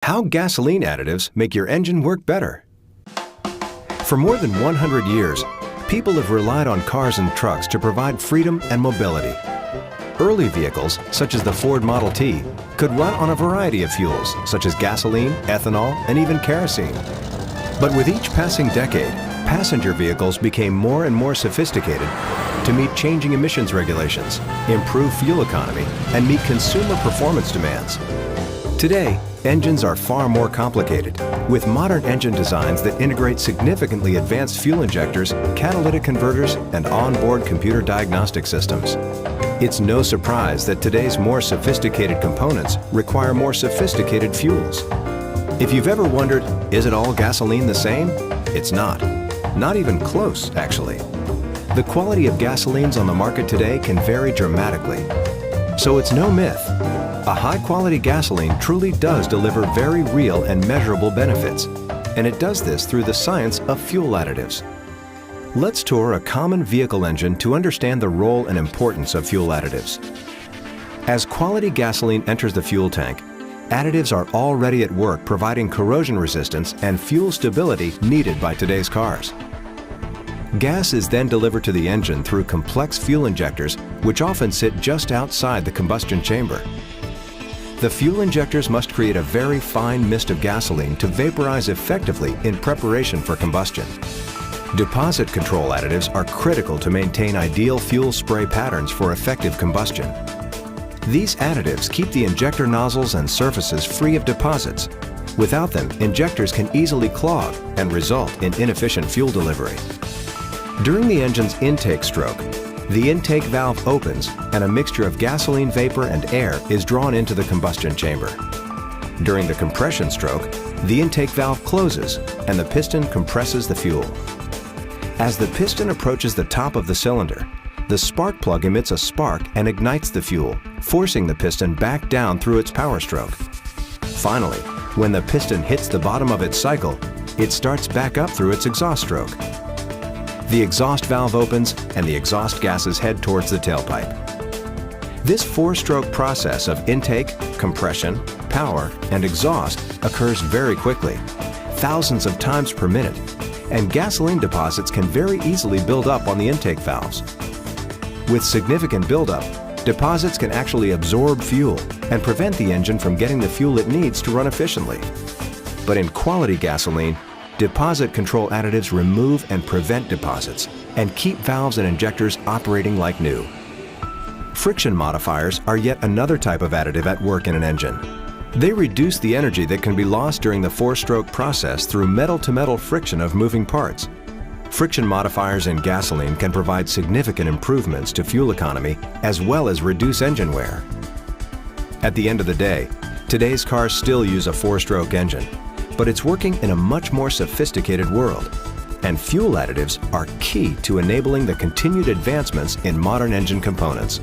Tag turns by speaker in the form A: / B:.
A: How gasoline additives make your engine work better. For more than 100 years, people have relied on cars and trucks to provide freedom and mobility. Early vehicles, such as the Ford Model T, could run on a variety of fuels, such as gasoline, ethanol, and even kerosene. But with each passing decade, passenger vehicles became more and more sophisticated to meet changing emissions regulations, improve fuel economy, and meet consumer performance demands. Today, engines are far more complicated, with modern engine designs that integrate significantly advanced fuel injectors, catalytic converters, and onboard computer diagnostic systems. It's no surprise that today's more sophisticated components require more sophisticated fuels. If you've ever wondered, is it all gasoline the same? It's not. Not even close, actually. The quality of gasolines on the market today can vary dramatically. So it's no myth. A high-quality gasoline truly does deliver very real and measurable benefits, and it does this through the science of fuel additives. Let's tour a common vehicle engine to understand the role and importance of fuel additives. As quality gasoline enters the fuel tank, additives are already at work providing corrosion resistance and fuel stability needed by today's cars. Gas is then delivered to the engine through complex fuel injectors, which often sit just outside the combustion chamber. The fuel injectors must create a very fine mist of gasoline to vaporize effectively in preparation for combustion. Deposit control additives are critical to maintain ideal fuel spray patterns for effective combustion. These additives keep the injector nozzles and surfaces free of deposits. Without them, injectors can easily clog and result in inefficient fuel delivery. During the engine's intake stroke, the intake valve opens and a mixture of gasoline vapor and air is drawn into the combustion chamber. During the compression stroke, the intake valve closes and the piston compresses the fuel. As the piston approaches the top of the cylinder, the spark plug emits a spark and ignites the fuel, forcing the piston back down through its power stroke. Finally, when the piston hits the bottom of its cycle, it starts back up through its exhaust stroke. The exhaust valve opens and the exhaust gases head towards the tailpipe. This four-stroke process of intake, compression, power, and exhaust occurs very quickly, thousands of times per minute, and gasoline deposits can very easily build up on the intake valves. With significant buildup, deposits can actually absorb fuel and prevent the engine from getting the fuel it needs to run efficiently. But in quality gasoline, deposit control additives remove and prevent deposits and keep valves and injectors operating like new. Friction modifiers are yet another type of additive at work in an engine. They reduce the energy that can be lost during the four-stroke process through metal-to-metal friction of moving parts. Friction modifiers in gasoline can provide significant improvements to fuel economy as well as reduce engine wear. At the end of the day, today's cars still use a four-stroke engine, but it's working in a much more sophisticated world, and fuel additives are key to enabling the continued advancements in modern engine components.